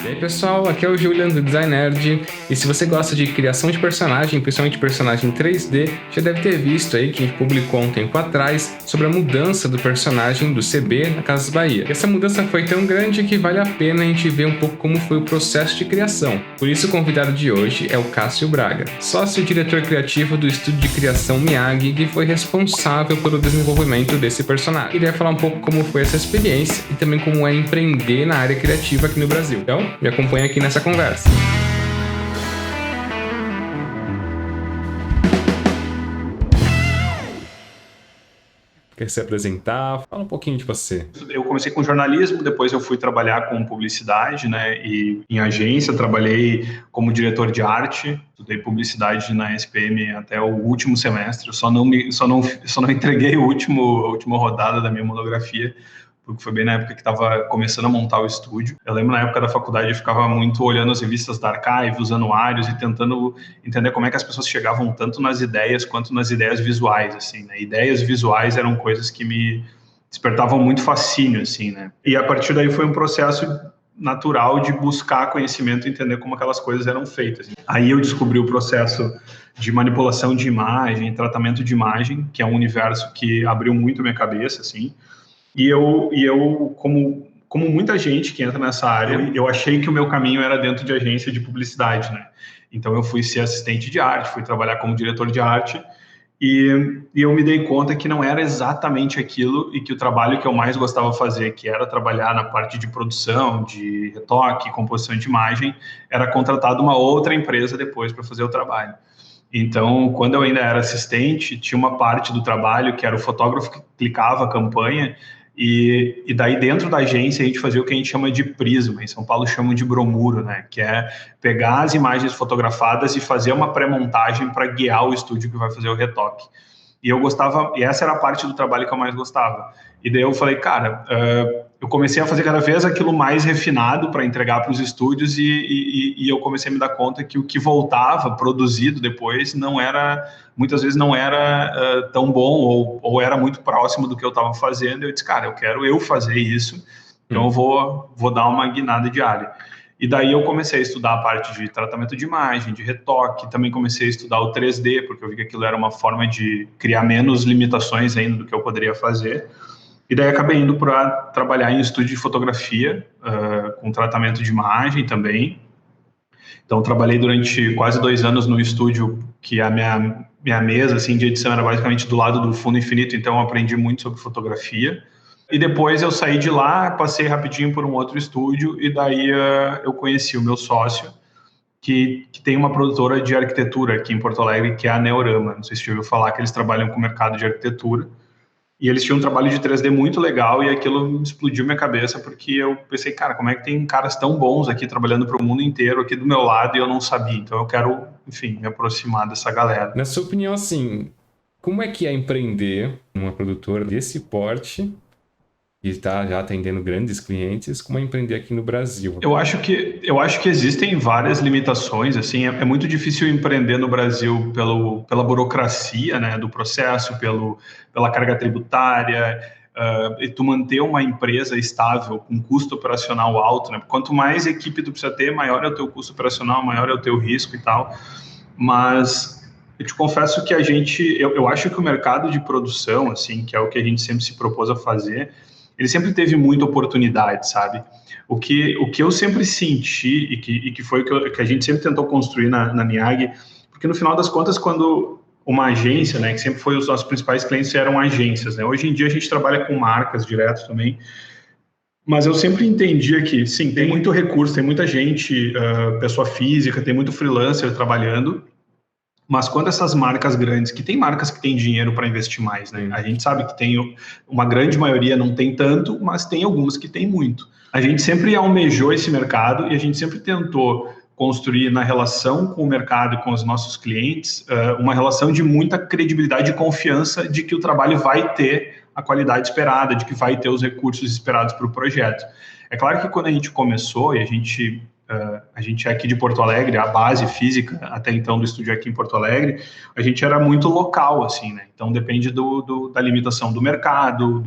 E aí pessoal, aqui é o Julian do Design Nerd, e se você gosta de criação de personagem, principalmente personagem 3D, já deve ter visto aí que a gente publicou um tempo atrás sobre a mudança do personagem do CB na Casas Bahia. E essa mudança foi tão grande que vale a pena a gente ver um pouco como foi o processo de criação. Por isso o convidado de hoje é o Cássio Braga, sócio e diretor criativo do estúdio de criação Miyagi, que foi responsável pelo desenvolvimento desse personagem. Ele vai falar um pouco como foi essa experiência e também como é empreender na área criativa aqui no Brasil. Então, me acompanha aqui nessa conversa. Quer se apresentar? Fala um pouquinho de você. Eu comecei com jornalismo, depois eu fui trabalhar com publicidade, né, e em agência, trabalhei como diretor de arte, estudei publicidade na SPM até o último semestre, eu só não entreguei a última rodada da minha monografia, porque foi bem na época que estava começando a montar o estúdio. Eu lembro na época da faculdade eu ficava muito olhando as revistas da Archive, os anuários e tentando entender como é que as pessoas chegavam tanto nas ideias quanto nas ideias visuais, assim, né? Ideias visuais eram coisas que me despertavam muito fascínio, assim, né? E a partir daí foi um processo natural de buscar conhecimento e entender como aquelas coisas eram feitas. Aí eu descobri o processo de manipulação de imagem, tratamento de imagem, que é um universo que abriu muito a minha cabeça, assim. E eu como muita gente que entra nessa área, eu achei que o meu caminho era dentro de agência de publicidade, né? Então eu fui ser assistente de arte, fui trabalhar como diretor de arte e eu me dei conta que não era exatamente aquilo e que o trabalho que eu mais gostava de fazer, que era trabalhar na parte de produção, de retoque, composição de imagem, era contratado uma outra empresa depois para fazer o trabalho. Então, quando eu ainda era assistente, tinha uma parte do trabalho que era o fotógrafo que clicava a campanha e daí dentro da agência a gente fazia o que a gente chama de prisma, em São Paulo chamam de bromuro, né? Que é pegar as imagens fotografadas e fazer uma pré-montagem para guiar o estúdio que vai fazer o retoque. E eu gostava, e essa era a parte do trabalho que eu mais gostava. E daí eu falei, cara, eu comecei a fazer cada vez aquilo mais refinado para entregar para os estúdios e eu comecei a me dar conta que o que voltava produzido depois muitas vezes não era tão bom ou era muito próximo do que eu estava fazendo. Eu disse, cara, eu quero fazer isso, então eu vou dar uma guinada de área. E daí eu comecei a estudar a parte de tratamento de imagem, de retoque, também comecei a estudar o 3D, porque eu vi que aquilo era uma forma de criar menos limitações ainda do que eu poderia fazer. E daí acabei indo para trabalhar em estúdio de fotografia, com tratamento de imagem também. Então trabalhei durante quase 2 anos no estúdio, que a minha mesa assim, de edição era basicamente do lado do fundo infinito, então eu aprendi muito sobre fotografia. E depois eu saí de lá, passei rapidinho por um outro estúdio e daí eu conheci o meu sócio, que tem uma produtora de arquitetura aqui em Porto Alegre, que é a Neorama. Não sei se você ouviu falar que eles trabalham com o mercado de arquitetura. E eles tinham um trabalho de 3D muito legal e aquilo explodiu minha cabeça porque eu pensei, cara, como é que tem caras tão bons aqui trabalhando para o mundo inteiro aqui do meu lado e eu não sabia. Então eu quero, enfim, me aproximar dessa galera. Na sua opinião, assim, como é que é empreender uma produtora desse porte e está já atendendo grandes clientes, como é empreender aqui no Brasil? Eu acho que existem várias limitações, assim, é muito difícil empreender no Brasil pela burocracia, né, do processo, pela carga tributária, e tu manter uma empresa estável, com custo operacional alto, né, quanto mais equipe tu precisa ter, maior é o teu custo operacional, maior é o teu risco e tal, mas eu te confesso que eu acho que o mercado de produção, assim, que é o que a gente sempre se propôs a fazer, ele sempre teve muita oportunidade, sabe? O que eu sempre senti e que foi o que a gente sempre tentou construir na Miyagi, porque no final das contas, quando uma agência, né, que sempre foi os nossos principais clientes eram agências, né? Hoje em dia a gente trabalha com marcas direto também, mas eu sempre entendia que, sim, tem muito recurso, tem muita gente, pessoa física, tem muito freelancer trabalhando, mas quando essas marcas grandes, que tem marcas que têm dinheiro para investir mais, né? A gente sabe que tem uma grande maioria não tem tanto, mas tem algumas que tem muito. A gente sempre almejou esse mercado e a gente sempre tentou construir na relação com o mercado e com os nossos clientes uma relação de muita credibilidade e confiança de que o trabalho vai ter a qualidade esperada, de que vai ter os recursos esperados para o projeto. É claro que quando a gente começou e a gente é aqui de Porto Alegre, a base física até então do estúdio aqui em Porto Alegre, a gente era muito local, assim, né? Então depende da limitação do mercado,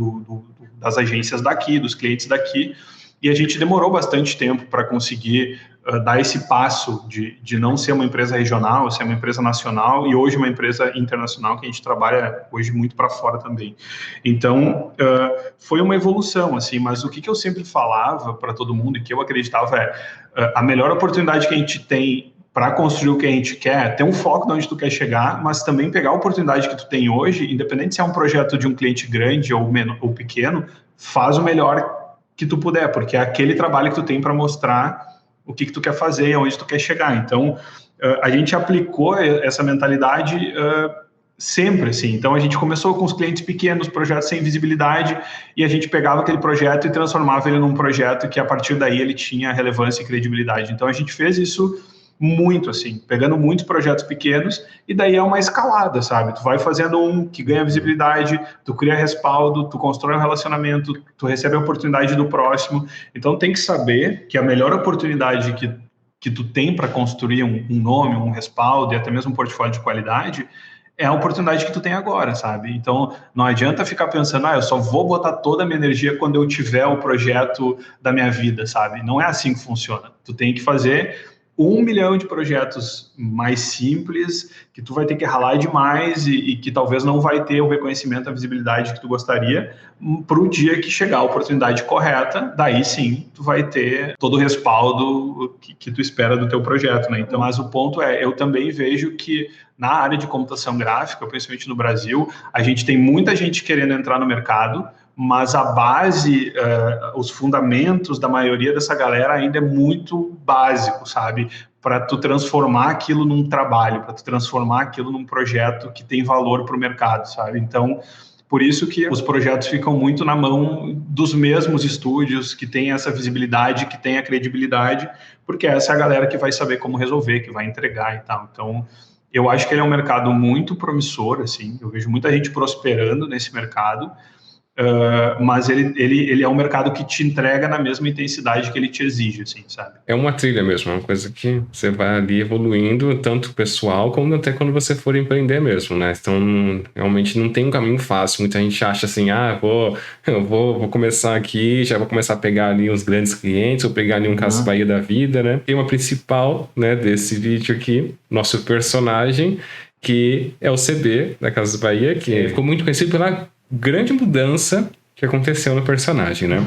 das agências daqui, dos clientes daqui, E a gente demorou bastante tempo para conseguir dar esse passo de não ser uma empresa regional, ser uma empresa nacional e hoje uma empresa internacional que a gente trabalha hoje muito para fora também. Então, foi uma evolução, assim, mas o que eu sempre falava para todo mundo e que eu acreditava a melhor oportunidade que a gente tem para construir o que a gente quer, ter um foco de onde tu quer chegar, mas também pegar a oportunidade que tu tem hoje, independente se é um projeto de um cliente grande ou pequeno, faz o melhor que tu puder, porque é aquele trabalho que tu tem para mostrar o que tu quer fazer, aonde tu quer chegar. Então, a gente aplicou essa mentalidade sempre, assim. Então, a gente começou com os clientes pequenos, projetos sem visibilidade, e a gente pegava aquele projeto e transformava ele num projeto que, a partir daí, ele tinha relevância e credibilidade. Então, a gente fez isso muito, assim, pegando muitos projetos pequenos, e daí é uma escalada, sabe? Tu vai fazendo um que ganha visibilidade, tu cria respaldo, tu constrói um relacionamento, tu recebe a oportunidade do próximo. Então tem que saber que a melhor oportunidade que tu tem para construir um nome, um respaldo e até mesmo um portfólio de qualidade é a oportunidade que tu tem agora, sabe? Então não adianta ficar pensando, eu só vou botar toda a minha energia quando eu tiver o projeto da minha vida, sabe? Não é assim que funciona. Tu tem que fazer 1 milhão de projetos mais simples, que tu vai ter que ralar demais e que talvez não vai ter o reconhecimento, a visibilidade que tu gostaria, para o dia que chegar a oportunidade correta, daí sim tu vai ter todo o respaldo que tu espera do teu projeto, né? Então, mas o ponto eu também vejo que na área de computação gráfica, principalmente no Brasil, a gente tem muita gente querendo entrar no mercado, mas a base, os fundamentos da maioria dessa galera ainda é muito básico, sabe? Para tu transformar aquilo num trabalho, para tu transformar aquilo num projeto que tem valor para o mercado, sabe? Então, por isso que os projetos ficam muito na mão dos mesmos estúdios, que tem essa visibilidade, que tem a credibilidade, porque essa é a galera que vai saber como resolver, que vai entregar e tal. Então, eu acho que ele é um mercado muito promissor, assim, eu vejo muita gente prosperando nesse mercado, mas ele é um mercado que te entrega na mesma intensidade que ele te exige, assim, sabe? É uma trilha mesmo, uma coisa que você vai ali evoluindo, tanto pessoal como até quando você for empreender mesmo, né? Então, realmente não tem um caminho fácil. Muita gente acha assim, eu vou começar aqui, já vou começar a pegar ali uns grandes clientes, ou pegar ali um Casas Bahia da vida, né? Tema principal, né, desse vídeo aqui, nosso personagem, que é o CB da Casas Bahia, que ficou muito conhecido pela grande mudança que aconteceu no personagem, né?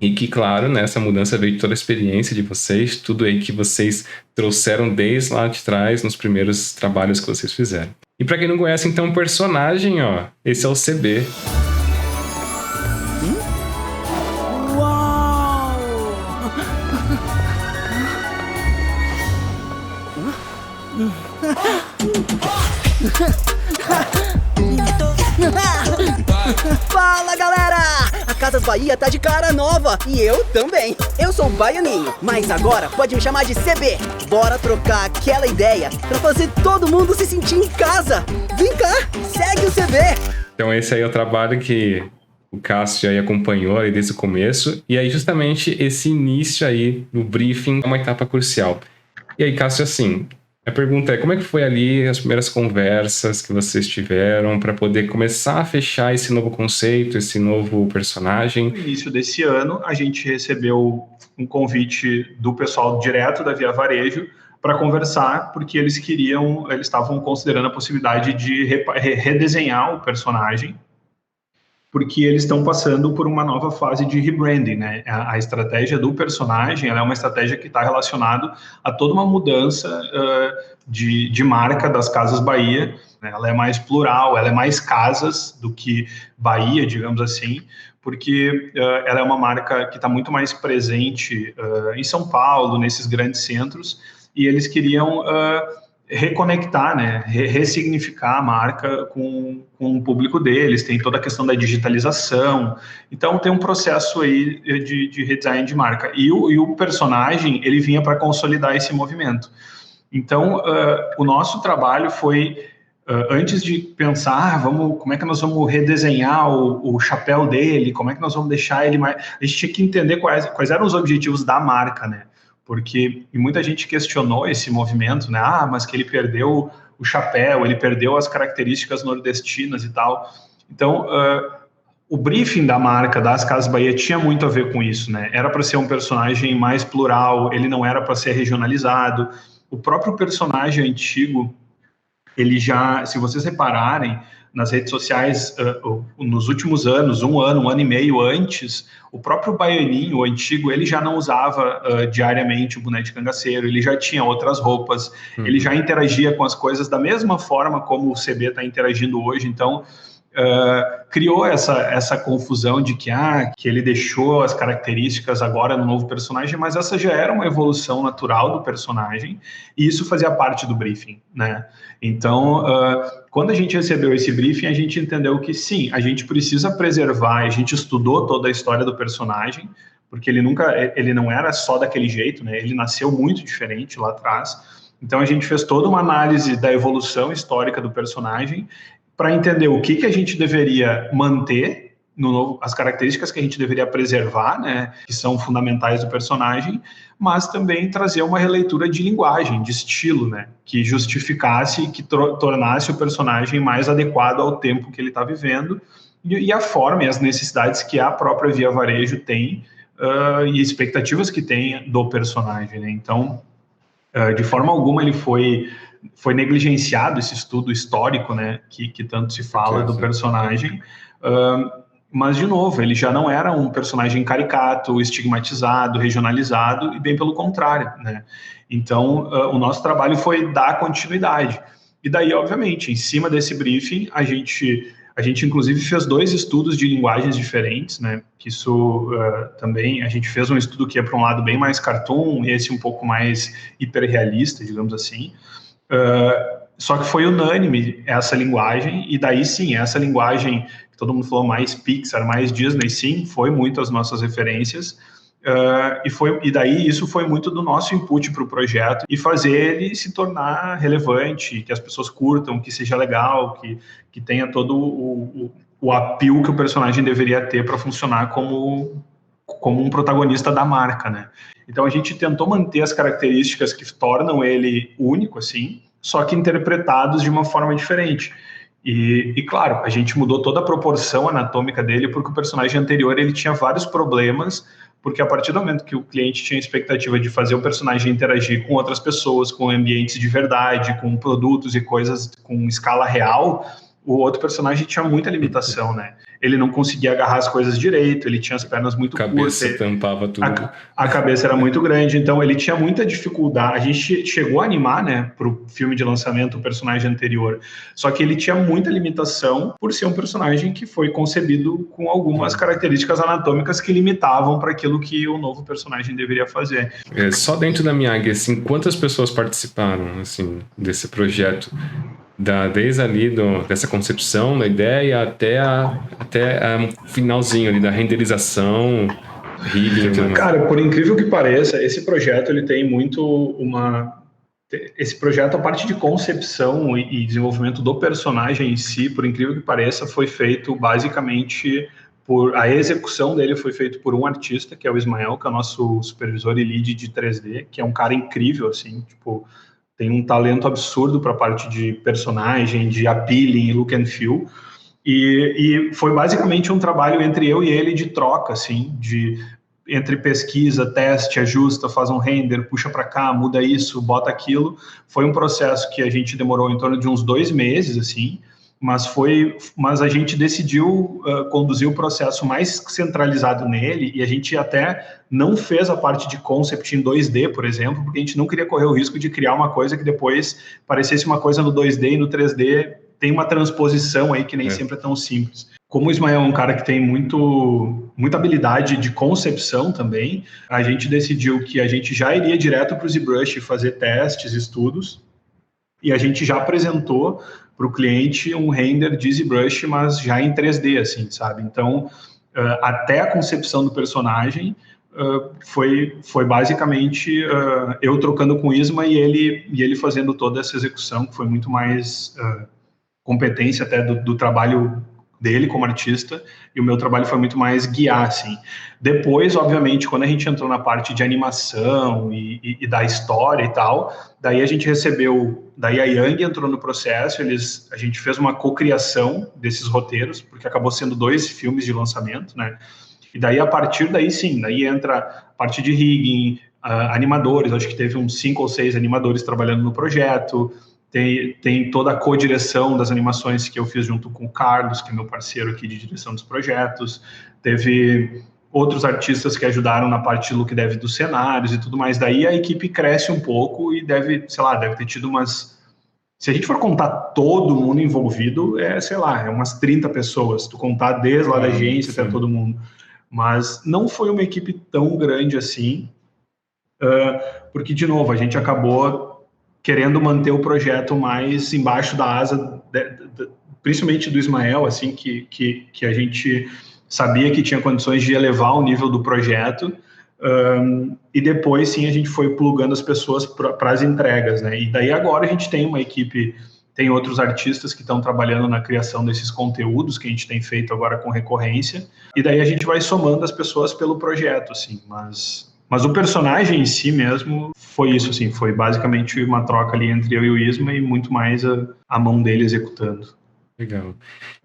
E que, claro, nessa mudança veio toda a experiência de vocês, tudo aí que vocês trouxeram desde lá de trás, nos primeiros trabalhos que vocês fizeram. E pra quem não conhece, então, o personagem, esse é o CB. Uau! Fala, galera! A Casas Bahia tá de cara nova e eu também. Eu sou o Baianinho, mas agora pode me chamar de CB. Bora trocar aquela ideia pra fazer todo mundo se sentir em casa. Vem cá, segue o CB. Então esse aí é o trabalho que o Cássio aí acompanhou aí desde o começo. E aí justamente esse início aí no briefing é uma etapa crucial. E aí, Cássio, assim, a pergunta é, como é que foi ali as primeiras conversas que vocês tiveram para poder começar a fechar esse novo conceito, esse novo personagem? No início desse ano, a gente recebeu um convite do pessoal direto da Via Varejo para conversar, porque eles estavam considerando a possibilidade de redesenhar o personagem, porque eles estão passando por uma nova fase de rebranding, né? A estratégia do personagem, ela é uma estratégia que está relacionada a toda uma mudança de marca das Casas Bahia, né? Ela é mais plural, ela é mais casas do que Bahia, digamos assim, porque ela é uma marca que está muito mais presente em São Paulo, nesses grandes centros, e eles queriam reconectar, né, ressignificar a marca com o público deles, tem toda a questão da digitalização, então tem um processo aí de redesign de marca, e o personagem, ele vinha para consolidar esse movimento. Então, o nosso trabalho foi, antes de pensar, como é que nós vamos redesenhar o chapéu dele, como é que nós vamos deixar ele mais... A gente tinha que entender quais eram os objetivos da marca, né? Porque muita gente questionou esse movimento, né? Mas que ele perdeu o chapéu, ele perdeu as características nordestinas e tal. Então, o briefing da marca das Casas Bahia tinha muito a ver com isso, né? Era para ser um personagem mais plural, ele não era para ser regionalizado. O próprio personagem antigo, ele já, se vocês repararem, nas redes sociais, nos últimos anos, um ano e meio antes, o próprio Baianinho, o antigo, ele já não usava diariamente o boné de cangaceiro, ele já tinha outras roupas, ele já interagia com as coisas da mesma forma como o CB está interagindo hoje. Então, criou essa confusão de que ele deixou as características agora no novo personagem, mas essa já era uma evolução natural do personagem, e isso fazia parte do briefing, né? Então, quando a gente recebeu esse briefing, a gente entendeu que sim, a gente precisa preservar, a gente estudou toda a história do personagem, porque ele não era só daquele jeito, né? Ele nasceu muito diferente lá atrás. Então a gente fez toda uma análise da evolução histórica do personagem para entender o que a gente deveria manter no novo, as características que a gente deveria preservar, né, que são fundamentais do personagem, mas também trazer uma releitura de linguagem, de estilo, né, que justificasse, que tornasse o personagem mais adequado ao tempo que ele está vivendo e a forma e as necessidades que a própria Via Varejo tem e expectativas que tem do personagem, né? Então, de forma alguma ele foi negligenciado esse estudo histórico, né, que tanto se fala do personagem, mas, de novo, ele já não era um personagem caricato, estigmatizado, regionalizado, e bem pelo contrário, né? Então, o nosso trabalho foi dar continuidade. E daí, obviamente, em cima desse briefing, a gente inclusive fez 2 estudos de linguagens diferentes, né? Que isso também, a gente fez um estudo que é para um lado bem mais cartoon, e esse um pouco mais hiperrealista, digamos assim. Só que foi unânime essa linguagem, e daí sim, essa linguagem que todo mundo falou mais Pixar, mais Disney, sim, foi muito as nossas referências, e daí isso foi muito do nosso input para o projeto, e fazer ele se tornar relevante, que as pessoas curtam, que seja legal, que tenha todo o appeal que o personagem deveria ter para funcionar como um protagonista da marca, né? Então a gente tentou manter as características que tornam ele único, assim, só que interpretados de uma forma diferente. E claro, a gente mudou toda a proporção anatômica dele, porque o personagem anterior ele tinha vários problemas, porque a partir do momento que o cliente tinha a expectativa de fazer o personagem interagir com outras pessoas, com ambientes de verdade, com produtos e coisas com escala real, o outro personagem tinha muita limitação, né? Ele não conseguia agarrar as coisas direito, ele tinha as pernas muito curtas. A cabeça tampava tudo. A cabeça era muito grande, então ele tinha muita dificuldade. A gente chegou a animar, né, para o filme de lançamento, o personagem anterior, só que ele tinha muita limitação por ser um personagem que foi concebido com algumas características anatômicas que limitavam para aquilo que o novo personagem deveria fazer. Só dentro da Miyagi, assim, quantas pessoas participaram, assim, desse projeto? Desde ali dessa concepção da ideia até o finalzinho ali da renderização, rigging. Cara, por incrível que pareça, esse projeto ele tem muito esse projeto, a parte de concepção e desenvolvimento do personagem em si, por incrível que pareça, foi feito basicamente a execução dele foi feita por um artista, que é o Ismael, que é o nosso supervisor e lead de 3D, que é um cara incrível, assim, tipo, tem um talento absurdo para a parte de personagem, de appealing, look and feel, e foi basicamente um trabalho entre eu e ele de troca, assim, entre pesquisa, teste, ajusta, faz um render, puxa para cá, muda isso, bota aquilo. Foi um processo que a gente demorou em torno de uns 2 meses, assim, mas a gente decidiu conduzir o processo mais centralizado nele, e a gente até não fez a parte de concept em 2D, por exemplo, porque a gente não queria correr o risco de criar uma coisa que depois parecesse uma coisa no 2D e no 3D tem uma transposição aí que nem sempre é tão simples. Como o Ismael é um cara que tem muita habilidade de concepção também, a gente decidiu que a gente já iria direto para o ZBrush fazer testes, estudos, e a gente já apresentou para o cliente um render de ZBrush, mas já em 3D, assim, sabe? Então, até a concepção do personagem foi basicamente eu trocando com o Isma e ele fazendo toda essa execução, que foi muito mais competência até do trabalho dele como artista, e o meu trabalho foi muito mais guiar, assim. Depois, obviamente, quando a gente entrou na parte de animação e da história e tal, daí a gente recebeu, daí a Young entrou no processo, a gente fez uma cocriação desses roteiros, porque acabou sendo 2 filmes de lançamento, né? E daí, a partir daí, sim, daí entra a parte de rigging, animadores, acho que teve uns 5 ou 6 animadores trabalhando no projeto, tem toda a co-direção das animações que eu fiz junto com o Carlos, que é meu parceiro aqui de direção dos projetos, teve outros artistas que ajudaram na parte de look dev dos cenários e tudo mais. Daí a equipe cresce um pouco e deve ter tido umas... Se a gente for contar todo mundo envolvido, umas 30 pessoas, tu contar desde lá da agência até todo mundo. Mas não foi uma equipe tão grande assim, porque, de novo, a gente acabou querendo manter o projeto mais embaixo da asa, principalmente do Ismael, assim, que a gente sabia que tinha condições de elevar o nível do projeto, e depois, sim, a gente foi plugando as pessoas para as entregas, né? E daí agora a gente tem uma equipe, tem outros artistas que estão trabalhando na criação desses conteúdos que a gente tem feito agora com recorrência, e daí a gente vai somando as pessoas pelo projeto, assim, mas o personagem em si mesmo foi isso, assim, foi basicamente uma troca ali entre eu e o Isma e muito mais a mão dele executando. Legal.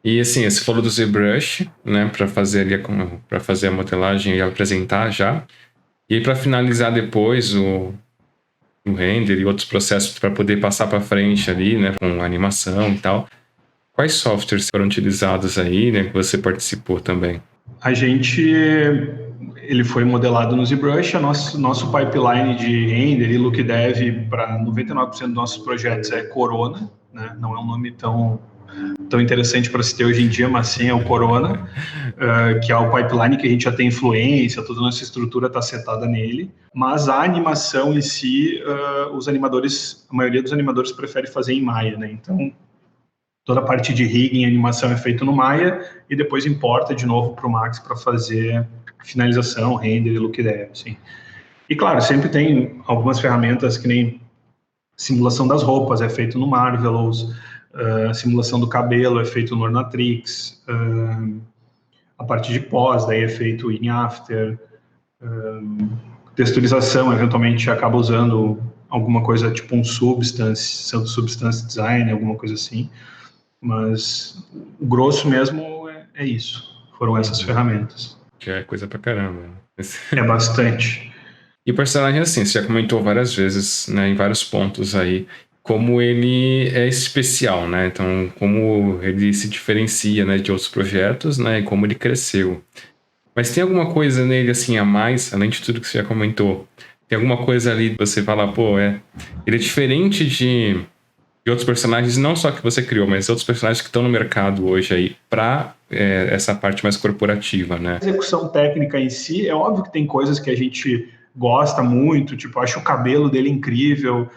E assim, você falou do ZBrush, né, para fazer a modelagem e apresentar já. E aí para finalizar depois o render e outros processos para poder passar para frente ali, né, com animação e tal. Quais softwares foram utilizados aí, né, que você participou também? Ele foi modelado no ZBrush, nosso pipeline de render e look dev para 99% dos nossos projetos é Corona, né? Não é um nome tão interessante para se ter hoje em dia, mas sim é o Corona, que é o pipeline que a gente já tem influência, toda a nossa estrutura está setada nele, mas a animação em si, a maioria dos animadores prefere fazer em Maya, né? Então, toda a parte de rigging e animação é feito no Maya e depois importa de novo para o Max para fazer finalização, render e look dev, assim. E claro, sempre tem algumas ferramentas que nem simulação das roupas é feito no Marvelous, simulação do cabelo é feito no Ornatrix, a parte de pós daí é feito em After, texturização eventualmente acaba usando alguma coisa tipo um Substance Design, alguma coisa assim, mas o grosso mesmo é isso, foram essas ferramentas. Que é coisa pra caramba. É bastante. E o personagem, assim, você já comentou várias vezes, né, em vários pontos aí, como ele é especial, né? Então, como ele se diferencia, né, de outros projetos, né, e como ele cresceu. Mas tem alguma coisa nele, assim, a mais, além de tudo que você já comentou? Tem alguma coisa ali que você fala, ele é diferente de outros personagens, não só que você criou, mas outros personagens que estão no mercado hoje aí, para essa parte mais corporativa, né? A execução técnica em si, é óbvio que tem coisas que a gente gosta muito, tipo, eu acho o cabelo dele incrível,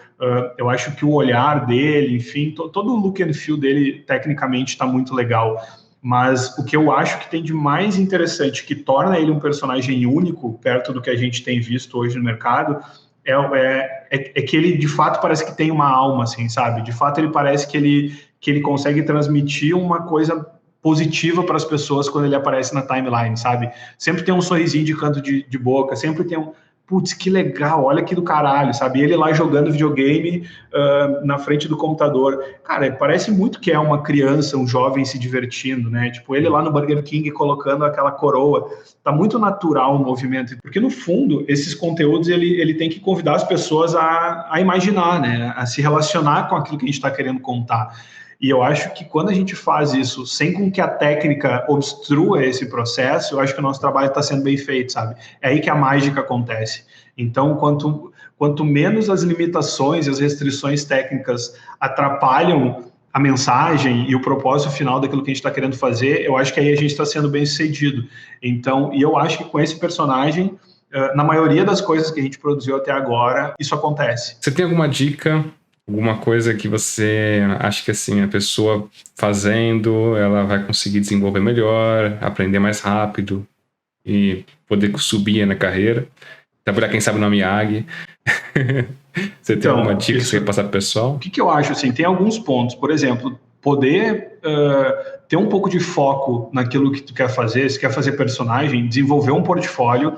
eu acho que o olhar dele, enfim, todo o look and feel dele, tecnicamente, está muito legal. Mas o que eu acho que tem de mais interessante, que torna ele um personagem único, perto do que a gente tem visto hoje no mercado, é que ele, de fato, parece que tem uma alma, assim, sabe? De fato, ele parece que ele consegue transmitir uma coisa positiva para as pessoas quando ele aparece na timeline, sabe? Sempre tem um sorrisinho de canto de boca, sempre tem putz, que legal, olha que do caralho, sabe? Ele lá jogando videogame na frente do computador. Cara, parece muito que é uma criança, um jovem se divertindo, né? Tipo, ele lá no Burger King colocando aquela coroa. Tá muito natural o movimento. Porque, no fundo, esses conteúdos, ele tem que convidar as pessoas a imaginar, né? A se relacionar com aquilo que a gente está querendo contar. E eu acho que quando a gente faz isso sem com que a técnica obstrua esse processo, eu acho que o nosso trabalho está sendo bem feito, sabe? É aí que a mágica acontece. Então, quanto menos as limitações e as restrições técnicas atrapalham a mensagem e o propósito final daquilo que a gente está querendo fazer, eu acho que aí a gente está sendo bem sucedido. Então, e eu acho que com esse personagem, na maioria das coisas que a gente produziu até agora, isso acontece. Você tem alguma dica? Alguma coisa que você acha que assim, a pessoa fazendo, ela vai conseguir desenvolver melhor, aprender mais rápido e poder subir na carreira? Trabalhar, quem sabe, na Miyagi. Você tem alguma dica que você quer passar pro pessoal? O que eu acho, assim, tem alguns pontos. Por exemplo, poder ter um pouco de foco naquilo que tu quer fazer, se quer fazer personagem, desenvolver um portfólio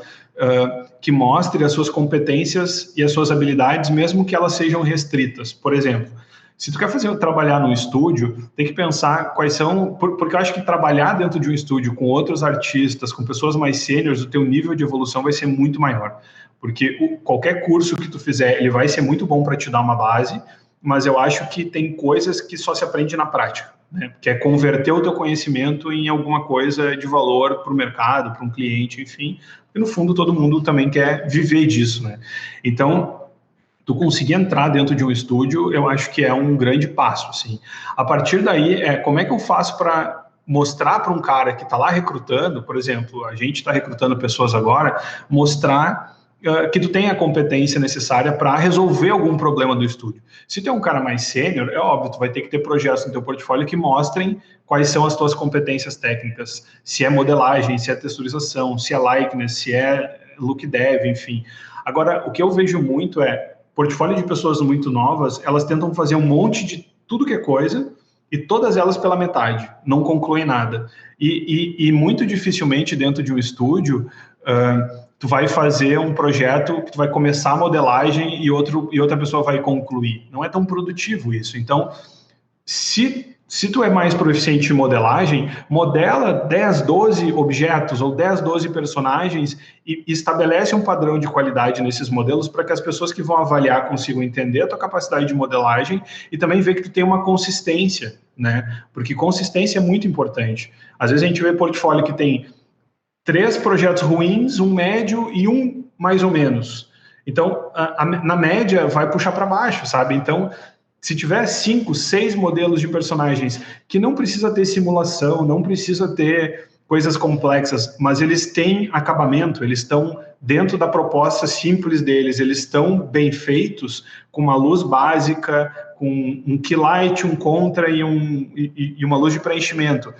que mostre as suas competências e as suas habilidades, mesmo que elas sejam restritas. Por exemplo, se tu quer trabalhar num estúdio, tem que pensar quais são... Porque eu acho que trabalhar dentro de um estúdio com outros artistas, com pessoas mais sêniores, o teu nível de evolução vai ser muito maior. Porque qualquer curso que tu fizer, ele vai ser muito bom para te dar uma base, mas eu acho que tem coisas que só se aprende na prática, né? Que é converter o teu conhecimento em alguma coisa de valor para o mercado, para um cliente, enfim. E no fundo todo mundo também quer viver disso, né? Então, tu conseguir entrar dentro de um estúdio, eu acho que é um grande passo, assim. A partir daí, como é que eu faço para mostrar para um cara que está lá recrutando, por exemplo, a gente está recrutando pessoas agora, mostrar que tu tem a competência necessária para resolver algum problema do estúdio. Se tu é um cara mais sênior, é óbvio, tu vai ter que ter projetos no teu portfólio que mostrem quais são as tuas competências técnicas, se é modelagem, se é texturização, se é likeness, se é look dev, enfim. Agora, o que eu vejo muito portfólio de pessoas muito novas, elas tentam fazer um monte de tudo que é coisa e todas elas pela metade, não concluem nada. E muito dificilmente dentro de um estúdio, tu vai fazer um projeto que tu vai começar a modelagem e outra pessoa vai concluir. Não é tão produtivo isso. Então, se tu é mais proficiente em modelagem, modela 10, 12 objetos ou 10, 12 personagens e estabelece um padrão de qualidade nesses modelos para que as pessoas que vão avaliar consigam entender a tua capacidade de modelagem e também ver que tu tem uma consistência, né? Porque consistência é muito importante. Às vezes a gente vê portfólio que tem 3 projetos ruins, um médio e um mais ou menos. Então, na média, vai puxar para baixo, sabe? Então, se tiver 5, 6 modelos de personagens que não precisa ter simulação, não precisa ter coisas complexas, mas eles têm acabamento, eles estão dentro da proposta simples deles, eles estão bem feitos, com uma luz básica, com um key light, um contra e uma luz de preenchimento,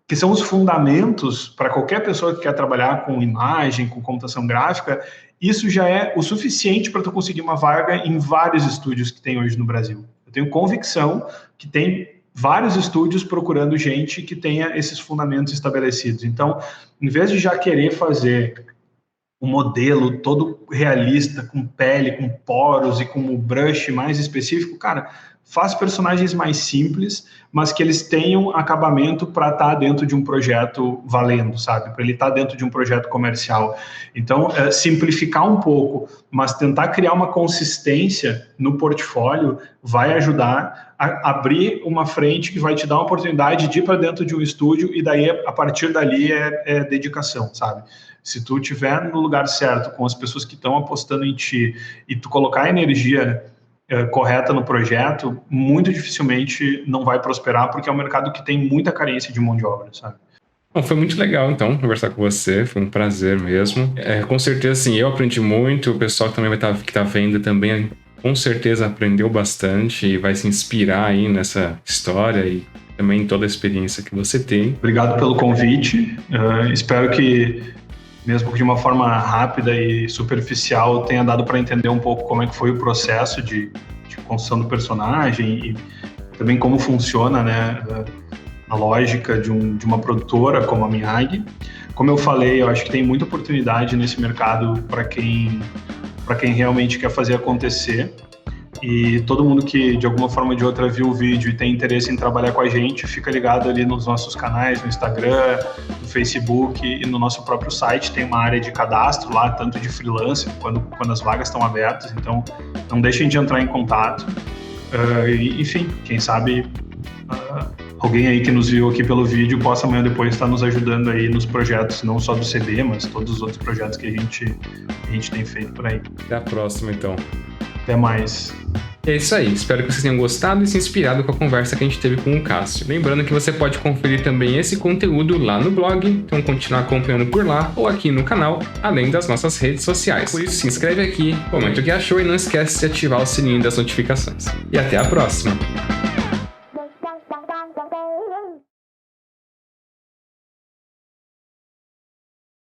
que são os fundamentos para qualquer pessoa que quer trabalhar com imagem, com computação gráfica. Isso já é o suficiente para tu conseguir uma vaga em vários estúdios que tem hoje no Brasil. Eu tenho convicção que tem vários estúdios procurando gente que tenha esses fundamentos estabelecidos. Então, em vez de já querer fazer um modelo todo realista, com pele, com poros e com um brush mais específico, cara, faz personagens mais simples, mas que eles tenham acabamento para estar dentro de um projeto valendo, sabe? Para ele estar dentro de um projeto comercial. Então, simplificar um pouco, mas tentar criar uma consistência no portfólio vai ajudar a abrir uma frente que vai te dar uma oportunidade de ir para dentro de um estúdio e daí, a partir dali, é dedicação, sabe? Se tu estiver no lugar certo, com as pessoas que estão apostando em ti e tu colocar a energia correta no projeto, muito dificilmente não vai prosperar, porque é um mercado que tem muita carência de mão de obra, sabe? Bom, foi muito legal, então, conversar com você, foi um prazer mesmo. Com certeza, assim, eu aprendi muito, o pessoal que também que tá vendo também, com certeza aprendeu bastante e vai se inspirar aí nessa história e também toda a experiência que você tem. Obrigado pelo convite, espero que, mesmo que de uma forma rápida e superficial, tenha dado para entender um pouco como é que foi o processo de construção do personagem e também como funciona, né, a lógica de uma produtora como a Miyagi. Como eu falei, eu acho que tem muita oportunidade nesse mercado para quem realmente quer fazer acontecer. E todo mundo que, de alguma forma ou de outra, viu o vídeo e tem interesse em trabalhar com a gente, fica ligado ali nos nossos canais, no Instagram, no Facebook e no nosso próprio site. Tem uma área de cadastro lá, tanto de freelance, quando as vagas estão abertas. Então, não deixem de entrar em contato. Enfim, quem sabe alguém aí que nos viu aqui pelo vídeo possa amanhã depois estar nos ajudando aí nos projetos, não só do CB, mas todos os outros projetos que a gente tem feito por aí. Até a próxima, então. Até mais. É isso aí, espero que vocês tenham gostado e se inspirado com a conversa que a gente teve com o Cássio. Lembrando que você pode conferir também esse conteúdo lá no blog, então continuar acompanhando por lá ou aqui no canal, além das nossas redes sociais. Por isso, se inscreve aqui, comenta o que achou e não esquece de ativar o sininho das notificações. E até a próxima!